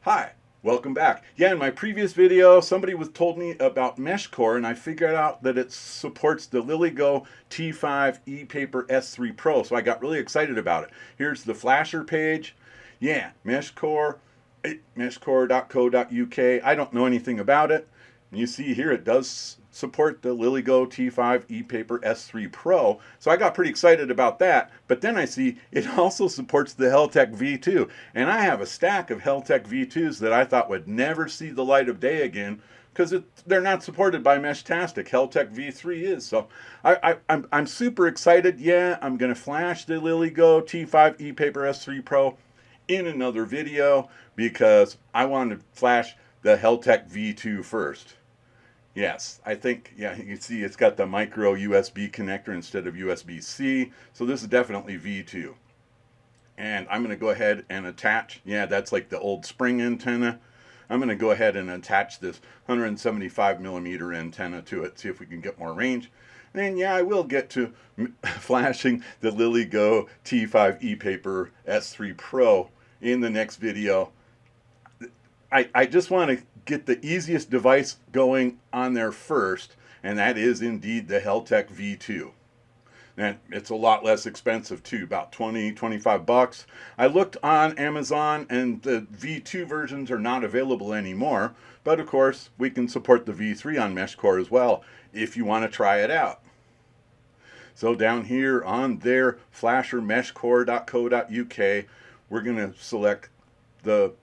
Hi, welcome back. Yeah, in my previous video, somebody told me about MeshCore, and I figured out that it supports the LilyGo T5 ePaper S3 Pro, so I got really excited about it. Here's the flasher page. Yeah, MeshCore, meshcore.co.uk. I don't know anything about it. You see here it does support the LilyGo T5 ePaper S3 Pro, so I got pretty excited about that. But then I see it also supports the Heltec V2, and I have a stack of Heltec V2s that I thought would never see the light of day again because they're not supported by Meshtastic. Heltec V3 is. So I'm super excited. Yeah, I'm going to flash the LilyGo T5 ePaper S3 Pro in another video because I want to flash the Heltec V2 first. Yes, I think, yeah, you can see it's got the micro USB connector instead of USB-C. So this is definitely V2. And I'm going to go ahead and attach, yeah, that's like the old spring antenna. I'm going to go ahead and attach this 175 millimeter antenna to it, see if we can get more range. And yeah, I will get to flashing the LilyGo T5 ePaper S3 Pro in the next video. I just want to get the easiest device going on there first, and that is indeed the Heltec V2. And it's a lot less expensive too, about 25 bucks. I looked on Amazon and the V2 versions are not available anymore, but of course we can support the V3 on MeshCore as well if you want to try it out. So down here on their flasher meshcore.co.uk, we're going to select the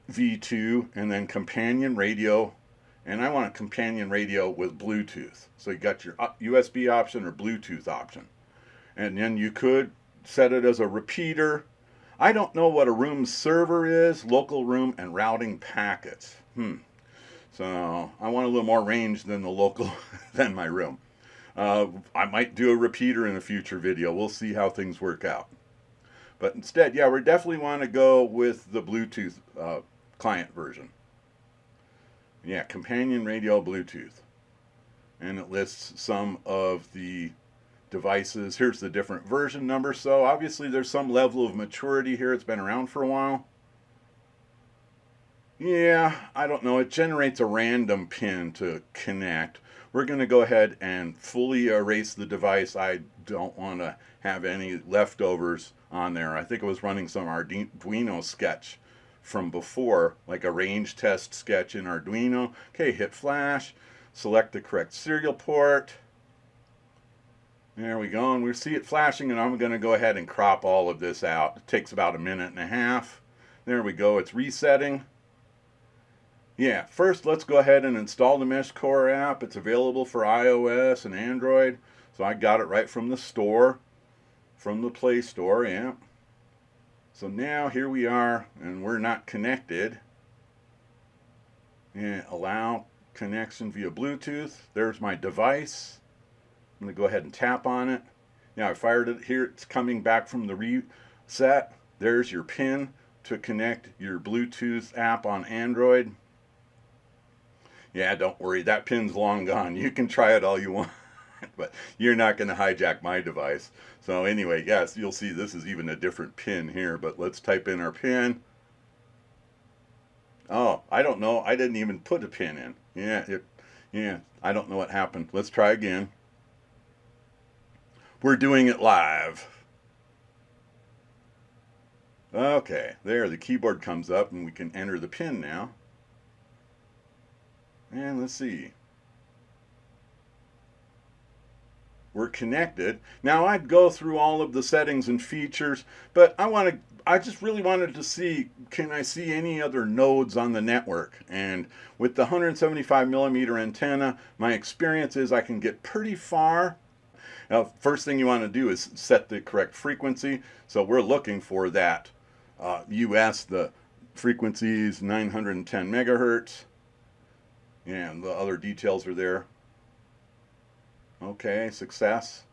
V2 and then companion radio, and I want a companion radio with Bluetooth. So you got your USB option or Bluetooth option, and then you could set it as a repeater. I don't know what a room server is, local room, and routing packets. So I want a little more range than the local than my room. I might do a repeater in a future video. We'll see how things work out. But instead, yeah, we definitely want to go with the Bluetooth client version. Yeah, companion radio Bluetooth. And it lists some of the devices. Here's the different version number. So obviously there's some level of maturity here. It's been around for a while. Yeah, I don't know. It generates a random pin to connect. We're going to go ahead and fully erase the device. I don't want to have any leftovers on there. I think it was running some Arduino sketch from before, like a range test sketch in Arduino. Okay, hit flash, select the correct serial port. There we go, and we see it flashing, and I'm going to go ahead and crop all of this out. It takes about a minute and a half. There we go, it's resetting. Yeah, first let's go ahead and install the MeshCore app. It's available for iOS and Android. So I got it right from the store, from the Play Store, yeah. So now here we are, and we're not connected. And allow connection via Bluetooth. There's my device. I'm going to go ahead and tap on it. Now I fired it here. It's coming back from the reset. There's your pin to connect your Bluetooth app on Android. Yeah, don't worry. That pin's long gone. You can try it all you want, but you're not going to hijack my device. So anyway, yes, you'll see this is even a different pin here, but let's type in our pin. Oh, I don't know. I didn't even put a pin in. Yeah, I don't know what happened. Let's try again. We're doing it live. Okay, there, the keyboard comes up and we can enter the pin now. And let's see. We're connected. Now I'd go through all of the settings and features, but I just really wanted to see, can I see any other nodes on the network? And with the 175 millimeter antenna, my experience is I can get pretty far. Now, first thing you want to do is set the correct frequency. So we're looking for that US, the frequency is 910 megahertz. And the other details are there. Okay, success.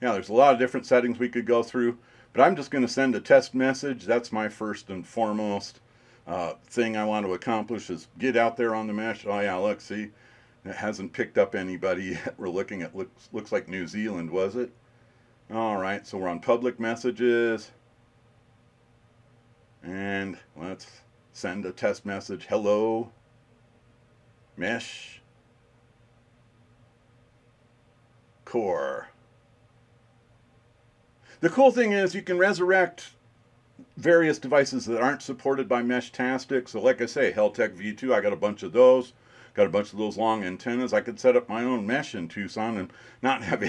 Yeah, there's a lot of different settings we could go through, but I'm just going to send a test message. That's my first and foremost thing I want to accomplish is get out there on the mesh. Oh yeah, look, see, it hasn't picked up anybody yet. We're looking at, looks like New Zealand, was it? All right, so we're on public messages. And And let's send a test message. Hello, MeshCore. The cool thing is you can resurrect various devices that aren't supported by Meshtastic. So like I say, Heltec V2, I got a bunch of those. Got a bunch of those long antennas. I could set up my own mesh in Tucson and not have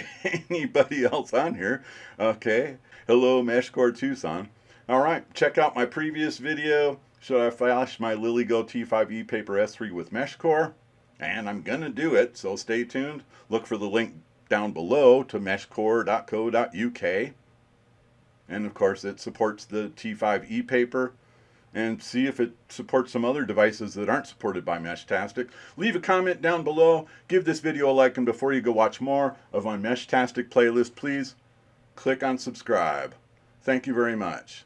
anybody else on here. Okay, hello MeshCore Tucson. All right, check out my previous video. Should I flash my LilyGo T5 ePaper S3 with MeshCore? And I'm gonna do it, so stay tuned. Look for the link down below to meshcore.co.uk. And of course it supports the T5 ePaper. And see if it supports some other devices that aren't supported by Meshtastic. Leave a comment down below. Give this video a like, and before you go watch more of my Meshtastic playlist, please click on subscribe. Thank you very much.